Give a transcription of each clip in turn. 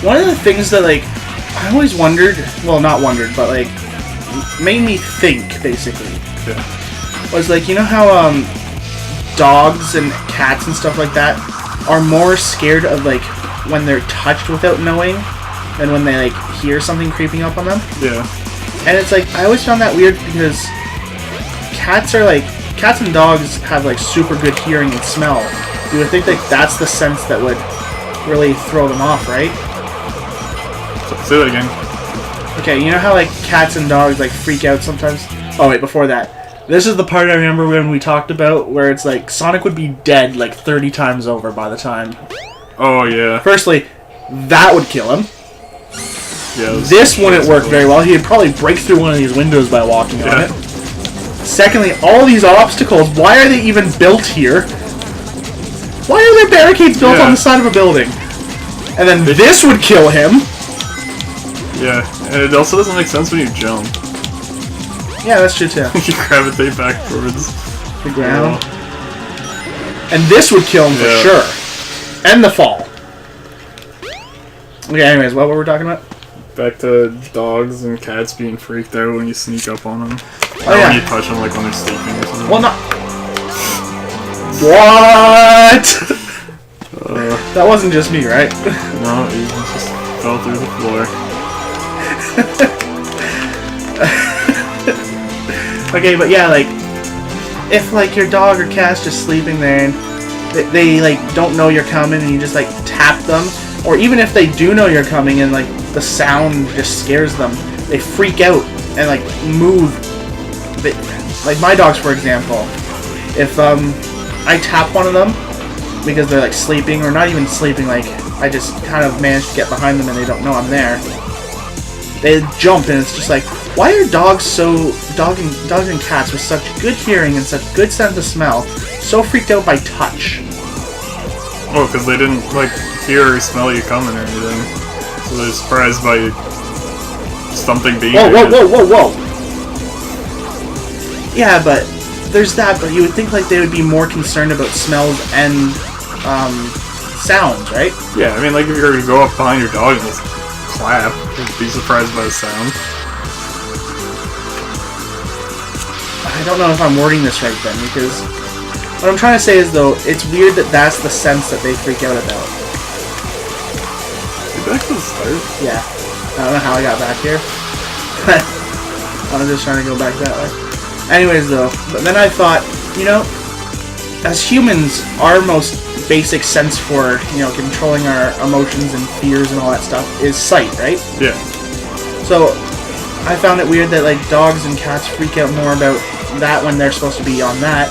one of the things that, like, I always wondered, well, not wondered, but, like, made me think, basically, was, like, you know how, dogs and cats and stuff like that are more scared of, like, when they're touched without knowing than when they, like, hear something creeping up on them? Yeah. And it's, like, I always found that weird because cats and dogs have, like, super good hearing and smell. You would think that that's the sense that would really throw them off, right? Say that again. Okay, you know how, like, cats and dogs, like, freak out sometimes? Oh, wait, before that. This is the part I remember when we talked about where it's like Sonic would be dead like 30 times over by the time. Oh, yeah. Firstly, that would kill him. Yeah, this wouldn't work very well. He'd probably break through one of these windows by walking on it. Secondly, all these obstacles, why are they even built here? Why are there barricades built on the side of a building? And then this would kill him. Yeah, and it also doesn't make sense when you jump. Yeah, that's true too. You gravitate back towards the ground. And this would kill him for sure. And the fall. Okay, anyways, what were we talking about? Back to dogs and cats being freaked out when you sneak up on them. Oh, or when you touch them, like when they're sleeping or something. Well, not... What? That wasn't just me, right? No, he just fell through the floor. Okay, but yeah, like, if, like, your dog or cat's just sleeping there and they like, don't know you're coming and you just, like, tap them, or even if they do know you're coming and, like, the sound just scares them, they freak out and, like, move. Like, my dogs, for example, if, I tap one of them because they're, like, sleeping, or not even sleeping, like, I just kind of managed to get behind them and they don't know I'm there, they jump, and it's just like, why are dogs and cats with such good hearing and such good sense of smell so freaked out by touch? Oh, because they didn't, like, hear or smell you coming or anything. So they're surprised by something being there. Whoa! Yeah, but there's that, but you would think, like, they would be more concerned about smells and, sounds, right? Yeah, I mean, like, if you were to go up behind your dog and just clap, you'd be surprised by the sound. I don't know if I'm wording this right then, because what I'm trying to say is, though, it's weird that that's the sense that they freak out about. Get back to the start? Yeah. I don't know how I got back here. I was just trying to go back that way. Anyways, though, but then I thought, you know, as humans, our most basic sense for, you know, controlling our emotions and fears and all that stuff is sight, right? Yeah. So, I found it weird that, like, dogs and cats freak out more about that when they're supposed to be on that.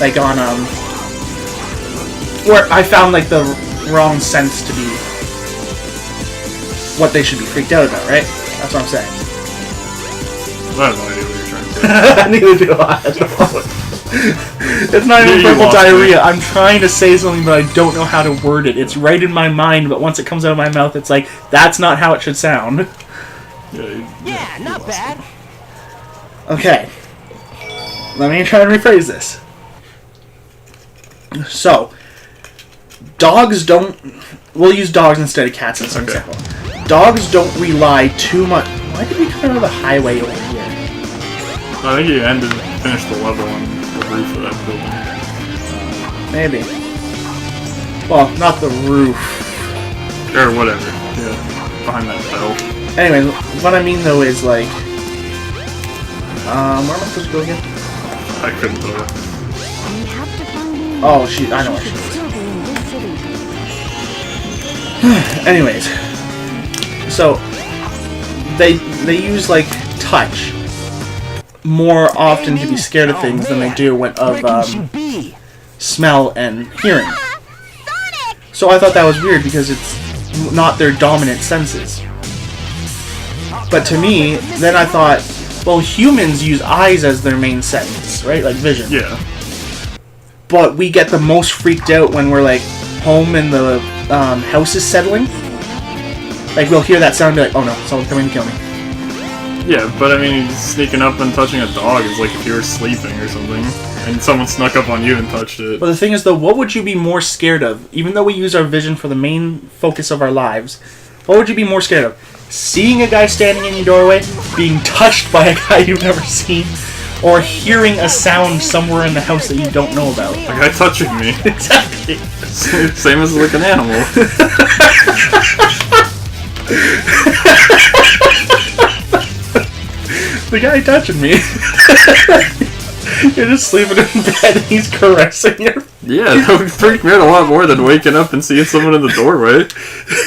Like, on, where I found, like, the wrong sense to be what they should be freaked out about, right? That's what I'm saying. I have no idea what you're trying to say. Neither do I. It's not even purple diarrhea. I'm trying to say something, but I don't know how to word it. It's right in my mind, but once it comes out of my mouth, it's like, that's not how it should sound. Yeah, not bad. Okay. Let me try and rephrase this. So, dogs don't... We'll use dogs instead of cats as an example. Dogs don't rely too much... Why did we come out of the highway over here? I think you finished the level on the roof of that building. Maybe. Well, not the roof. Or whatever. Yeah. Behind that bell. Anyway, what I mean though is like... where am I supposed to go again? I couldn't tell you. Oh, I know where she is. Anyways. So, they use, like, touch more often to be scared of things than they do of smell and hearing. So I thought that was weird because it's not their dominant senses. But to me, then I thought, well, humans use eyes as their main sense, right? Like vision. Yeah. But we get the most freaked out when we're, like, home and the house is settling. Like, we'll hear that sound and be like, oh no, someone's coming to kill me. Yeah, but I mean, sneaking up and touching a dog is like if you were sleeping or something, and someone snuck up on you and touched it. But the thing is, though, what would you be more scared of? Even though we use our vision for the main focus of our lives, What would you be more scared of? Seeing a guy standing in your doorway, being touched by a guy you've never seen, or hearing a sound somewhere in the house that you don't know about? A guy touching me. Exactly. Same as like an animal. The guy touching me. You're just sleeping in bed and he's caressing you. Yeah, that would freak me out a lot more than waking up and seeing someone in the doorway.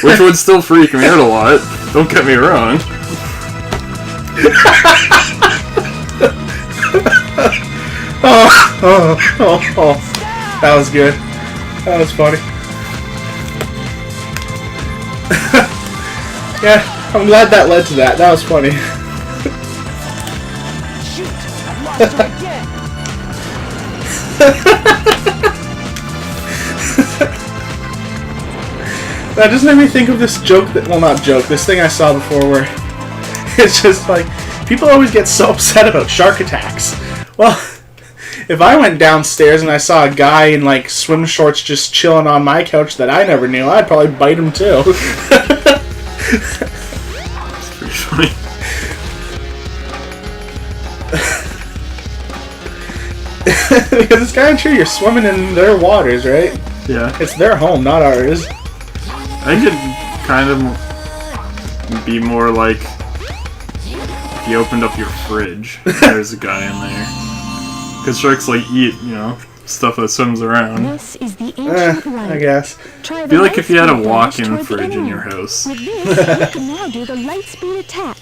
Which would still freak me out a lot. Don't get me wrong. Oh. That was good. That was funny. Yeah, I'm glad that led to that. That was funny. Shoot! I lost her again! That just made me think of this joke that, well, not joke, this thing I saw before where it's just like, people always get so upset about shark attacks. Well, if I went downstairs and I saw a guy in like swim shorts just chilling on my couch that I never knew, I'd probably bite him too. That's pretty funny. Because it's kind of true, you're swimming in their waters, right? Yeah. It's their home, not ours. I think it'd kind of be more like if you opened up your fridge, there's a guy in there. Because sharks like eat, you know, stuff that swims around. This is the ancient light. I guess. Try I the feel like light if you had a speed walk-in toward the fridge in your enemy. house. With this, you can now do the light speed attack.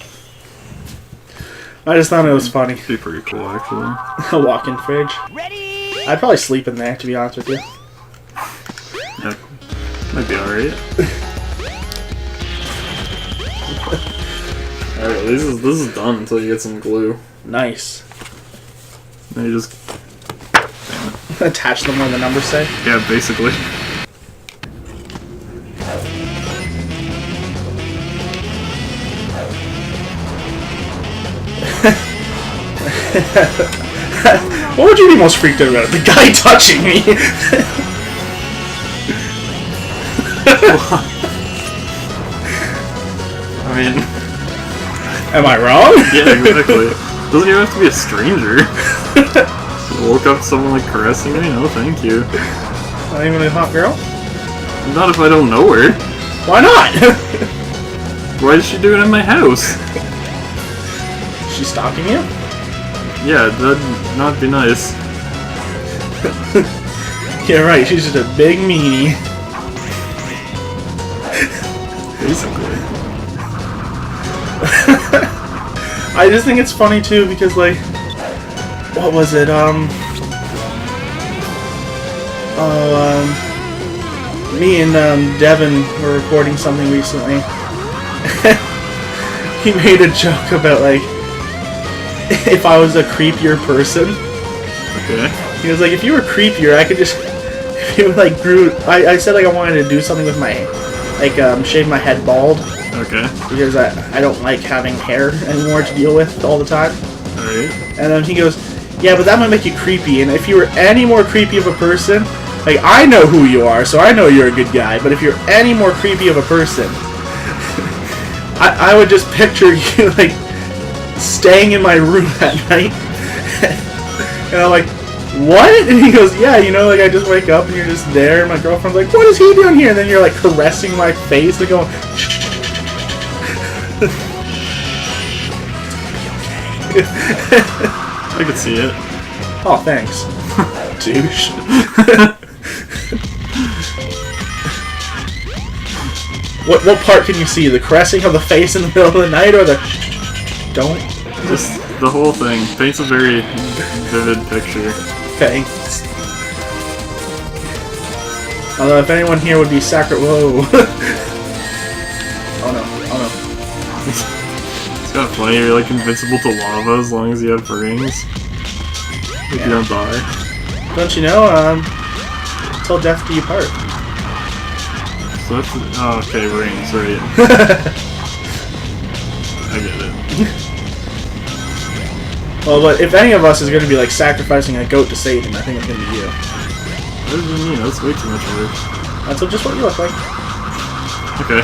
I just thought it was funny. It'd be pretty cool, actually. A walk-in fridge. Ready? I'd probably sleep in there, to be honest with you. Yeah, might be alright. Alright, this is done until you get some glue. Nice. Then you just... Attach them where the numbers say. Yeah, basically. What would you be most freaked out about? The guy touching me! I mean... Am I wrong? Yeah, exactly. Doesn't even have to be a stranger. Woke up someone like caressing me? No, thank you. Not even a hot girl? Not if I don't know her. Why not? Why is she doing it in my house? She's stalking you? Yeah, that'd not be nice. Yeah, right. She's just a big meanie. Basically. I just think it's funny too because, like, what was it? Me and Devin were recording something recently. He made a joke about, like, if I was a creepier person. Okay. He was like, if you were creepier, I could just, if you like grew, I said like I wanted to do something with my, like shave my head bald. Okay. Because I don't like having hair anymore to deal with all the time. Alright. And then he goes, yeah, but that might make you creepy, and if you were any more creepy of a person, like, I know who you are, so I know you're a good guy, but if you're any more creepy of a person, I would just picture you, like, staying in my room at night, and I'm like, what? And he goes, yeah, you know, like, I just wake up and you're just there, and my girlfriend's like, what is he doing here? And then you're, like, caressing my face and going, I could see it. oh, thanks. Douche. What part can you see? The caressing of the face in the middle of the night, or the don't? Just the whole thing. Paints a very vivid picture. Thanks. Although if anyone here would be whoa. Oh no, oh It's kind of funny, you're like invincible to lava as long as you have rings. Like you don't die. no. Don't you know, till death do you part. So that's... oh, okay, rings, right. I get it. Well, but if any of us is going to be like sacrificing a goat to Satan, I think it's going to be you. What does it mean? That's way too much work. That's just what you look like. Okay.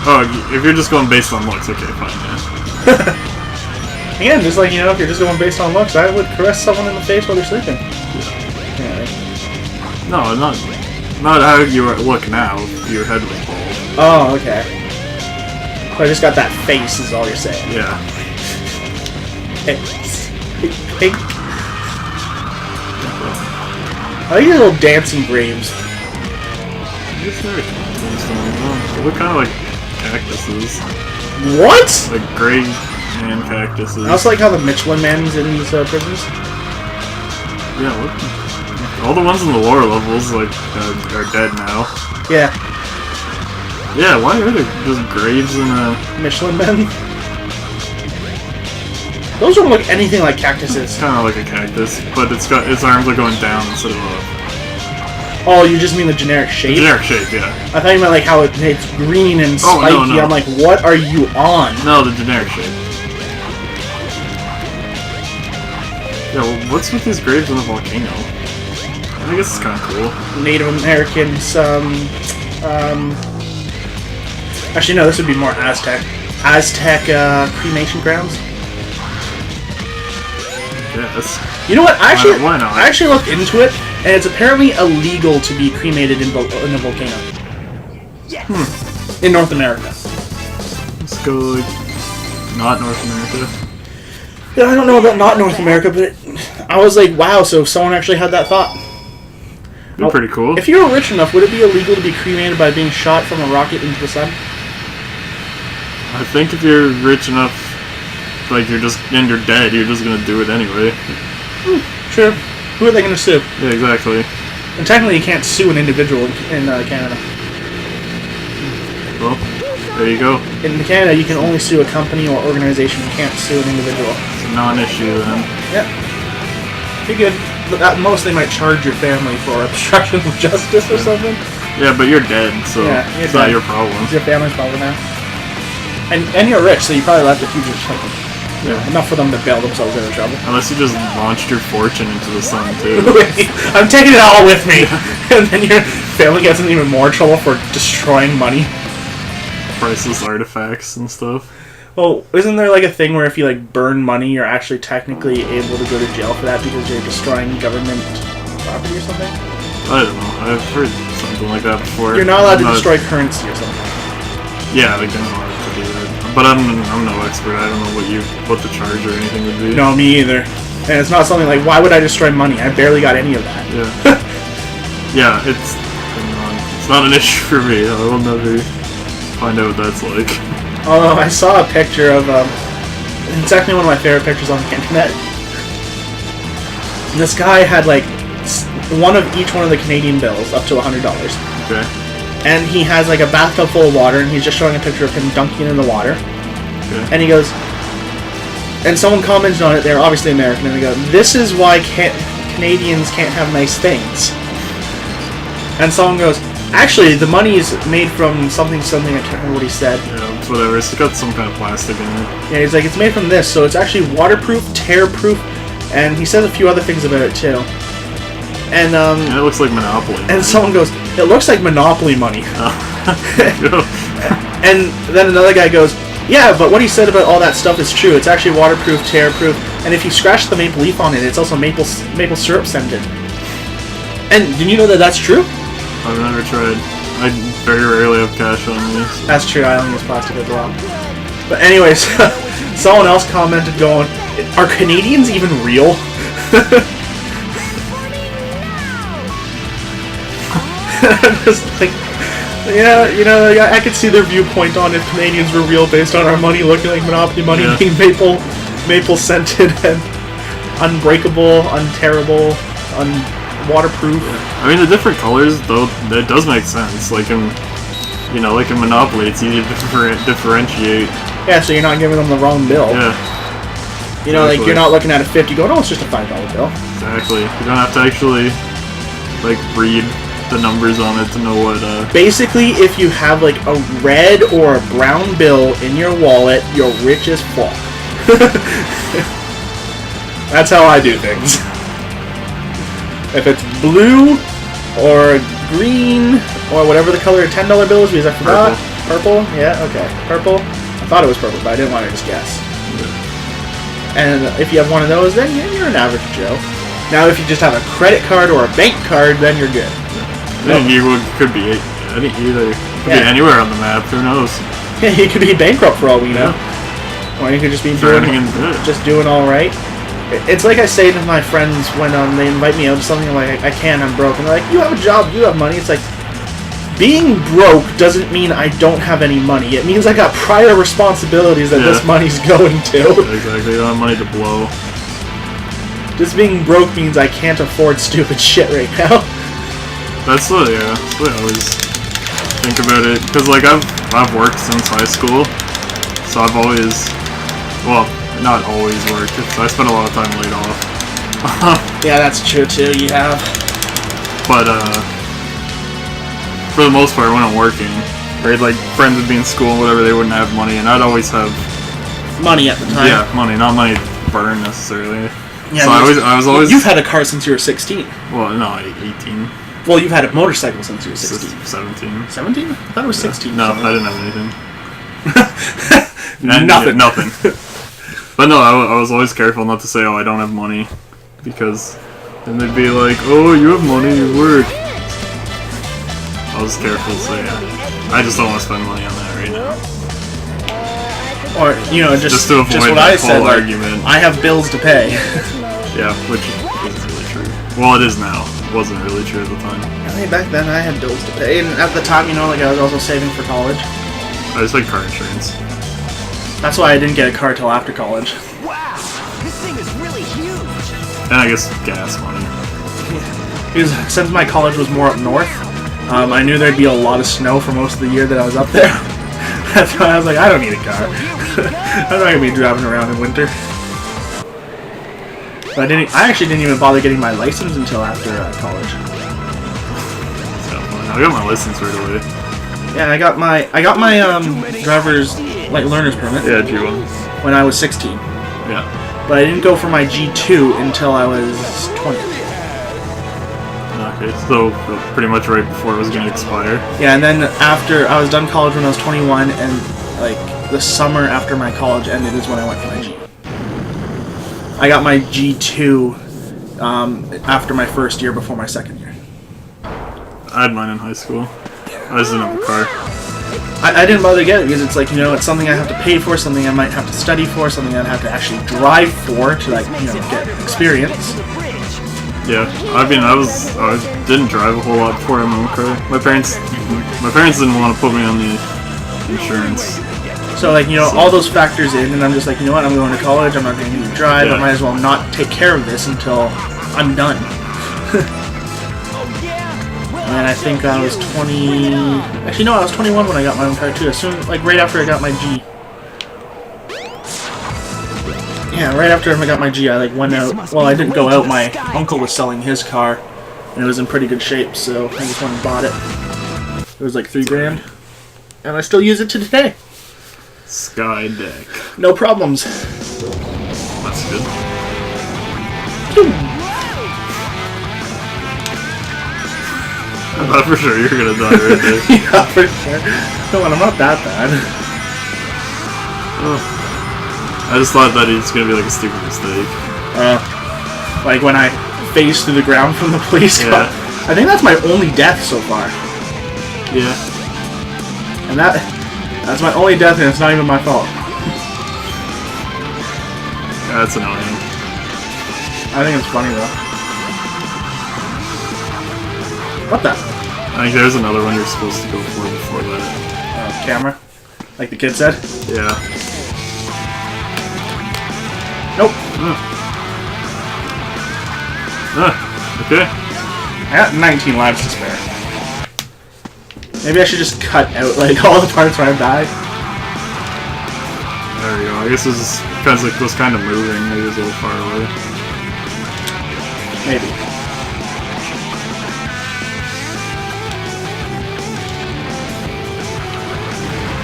Oh, if you're just going based on looks, okay, fine, yeah. Again, just like, you know, if you're just going based on looks, I would caress someone in the face while they're sleeping. Yeah. No, not how you look now. Your head was bald. Oh, okay. So I just got that face, is all you're saying. Yeah. Pink. I like your little dancing graves. It's very they look kind of like cactuses. What? Like gray man cactuses. I also like how the Michelin Man's in these prisons. Yeah, look. All the ones in the lower levels like are dead now. Yeah. Yeah, why are there just graves in the Michelin Men. Those don't look anything like cactuses. kind of like a cactus, but its arms are going down instead of up. Oh, you just mean the generic shape? Generic shape, yeah. I thought you meant like how it's green and Oh, spiky. no. I'm like, what are you on? No, the generic shape. Yeah, well, what's with these graves in the volcano? I guess it's kind of cool. Native Americans, actually, no, this would be more Aztec. Aztec, cremation grounds. Yes. You know what? Why not? I actually looked into it, and it's apparently illegal to be cremated in a volcano. In North America. Let's go, like, not North America. Yeah, I don't know about not North America, but I was like, wow, so someone actually had that thought. Be pretty cool. If you were rich enough, would it be illegal to be cremated by being shot from a rocket into the sun? I think if you're rich enough, like you're dead, you're just gonna do it anyway. Sure. Who are they going to sue? Yeah, exactly. And technically, you can't sue an individual in Canada. Well, there you go. In Canada, you can only sue a company or organization. You can't sue an individual. It's a non-issue then. Yeah. You're good. But at most, they might charge your family for obstruction of justice or something. Yeah, but you're dead, so Yeah, you're it's not dead. your problem. It's your family's problem now. And you're rich, so you probably left a huge like, enough for them to bail themselves out of trouble. Unless you just launched your fortune into the sun, too. I'm taking it all with me. And then your family gets in even more trouble for destroying money. Priceless artifacts and stuff. Well, isn't there like a thing where if you like burn money, you're actually technically able to go to jail for that because you're destroying government property or something? I don't know. I've heard something like that before. You're not allowed to destroy currency or something. Yeah, like I'm not allowed to do that. But I'm no expert. I don't know what the charge or anything would be. No, me either. And it's not something like, why would I destroy money? I barely got any of that. Yeah. Yeah, it's not an issue for me. I will never find out what that's like. Although I saw a picture of, it's actually one of my favorite pictures on the internet. This guy had like one of each one of the Canadian bills up to $100. Okay. And he has like a bathtub full of water, and he's just showing a picture of him dunking in the water. Okay. And he goes, and someone commented on it, they're obviously American, and they go, "This is why Canadians can't have nice things." And someone goes, "Actually, the money is made from something, I can't remember what he said." Yeah, it's whatever. It's got some kind of plastic in it. Yeah, he's like, it's made from this, so it's actually waterproof, tear-proof, and he says a few other things about it too. And And it looks like Monopoly. and someone goes, "It looks like Monopoly money." Oh. And then another guy goes, "Yeah, but what he said about all that stuff is true. It's actually waterproof, tear-proof, and if you scratch the maple leaf on it, it's also maple syrup scented." And did you know that that's true? I've never tried. I very rarely have cash on me. So. That's true. I only use plastic as well. But anyways, someone else commented going, "Are Canadians even real?" I'm just like, yeah, you know, I could see their viewpoint on if Canadians were real based on our money looking like Monopoly money, Yeah. being maple scented and unbreakable, unterrible, waterproof. I mean, the different colors, though, that does make sense. Like in Monopoly, it's easy to differentiate. Yeah, so you're not giving them the wrong bill. Yeah, You know, like exactly. you're not looking at a 50 going, "Oh, it's just a $5 bill." exactly. You don't have to actually like read the numbers on it to know what. Basically, if you have like a red or a brown bill in your wallet, you're rich as fuck. That's how I do things. If it's blue or green or whatever the color of $10 bill is, because I forgot. Purple? Yeah, okay. Purple. I thought it was purple, but I didn't want to just guess. And if you have one of those, then you're an average Joe. Now, if you just have a credit card or a bank card, then you're good. I think you could be either. Could be anywhere on the map. Who knows? Yeah, you could be bankrupt for all we know. Or you could just be doing all right. It's like I say to my friends when they invite me out to something, I'm like, I'm broke. And they're like, you have a job, you have money. It's like, being broke doesn't mean I don't have any money. It means I got prior responsibilities that this money's going to. Exactly, you don't have money to blow. Just being broke means I can't afford stupid shit right now. That's what I always think about it. Because, like, I've worked since high school. So I've always, well, not always worked. I spent a lot of time laid off. Yeah, that's true too, you have. But, for the most part, when I'm working, right, like, friends would be in school and whatever, they wouldn't have money, and I'd always have... money at the time. Yeah, money, not money to burn, necessarily. Yeah, so I was always... You've had a car since you were 16. Well, no, 18. Well, you've had a motorcycle since you were 16. 17. 17? I thought it was 16. No, I didn't have anything. Nothing. Nothing. But no, I was always careful not to say, oh, I don't have money. Because then they'd be like, oh, you have money, you work. I was careful to say, I just don't want to spend money on that right now. Or, you know, just to avoid what that I said, whole like, argument. I have bills to pay. Yeah, which isn't really true. Well, it is now. It wasn't really true at the time. I mean, back then I had bills to pay, and at the time, you know, like, I was also saving for college. I just like car insurance. That's why I didn't get a car till after college. Wow, this thing is really huge. And I guess gas money. Because since my college was more up north, I knew there'd be a lot of snow for most of the year that I was up there. That's why I was like, I don't need a car. I'm not gonna be driving around in winter. But I actually didn't even bother getting my license until after college. So, I got my license right away. Yeah, I got my driver's learner's permit. Yeah, G1. When I was 16. Yeah. But I didn't go for my G2 until I was 20. Okay, so pretty much right before it was going to expire. Yeah, and then after I was done college when I was 21, and like the summer after my college ended is when I went for my G. I got my G2 after my first year before my second year. I had mine in high school. I just didn't have a car. I didn't bother to get it because it's like, you know, it's something I have to pay for, something I might have to study for, something I'd have to actually drive for to, like, you know, get experience. Yeah, I mean, I didn't drive a whole lot before I had my own car. My parents didn't want to put me on the insurance. So, like, you know, all those factors in, and I'm just like, you know what, I'm going to college, I'm not going to need to drive, I might as well not take care of this until I'm done. And I think I was 20... Actually, no, I was 21 when I got my own car, too. As soon, like, right after I got my G. Yeah, right after I got my G, I, like, went out... Well, I didn't go out. My uncle was selling his car, and it was in pretty good shape, so I just went and bought it. It was, like, $3 grand. And I still use it to today. Sky deck. No problems. That's good. I thought for sure you were gonna die right there. Yeah, for sure. No, I'm not that bad. Oh. I just thought that it's gonna be like a stupid mistake. Like when I phased through the ground from the police car. I think that's my only death so far. Yeah. And that's my only death, and it's not even my fault. Yeah, that's annoying. I think it's funny though. What the? I think there's another one you're supposed to go for before that. Camera? Like the kid said? Yeah. Nope. Okay. I got 19 lives to spare. Maybe I should just cut out like all the parts where I died. There we go. I guess it was because it was kind of moving. Maybe it was a little far away. Maybe.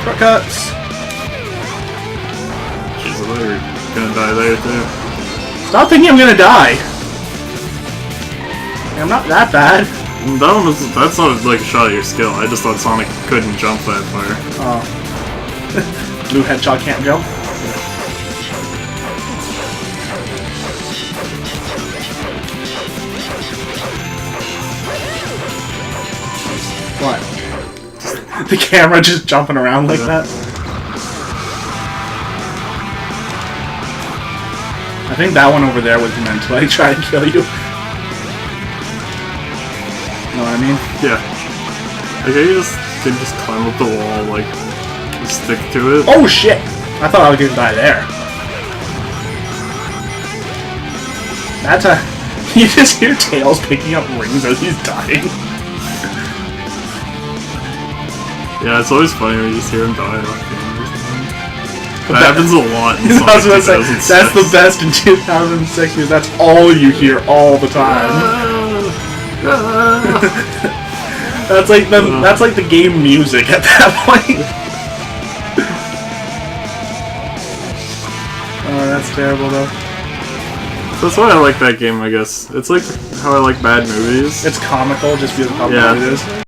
Shortcuts! Jeez, I thought you were gonna die there too. Stop thinking I'm gonna die! I'm not that bad. That one was, that's not like a shot at your skill. I just thought Sonic couldn't jump that far. Oh. Blue Hedgehog can't jump? What? The camera just jumping around like that? I think that one over there was meant to like try to kill you. Know what I mean? Yeah. Like you can just climb up the wall, like stick to it. Oh shit! I thought I was gonna die there. That's a... You just hear Tails picking up rings as he's dying. Yeah, it's always funny when you just hear him die. That happens a lot in I was Sonic gonna say, 2006. that's the best in 2006 because that's all you hear all the time. That's like the game music at that point. Oh, that's terrible though. That's why I like that game, I guess. It's like how I like bad movies. It's comical just because of how Yeah. bad it is.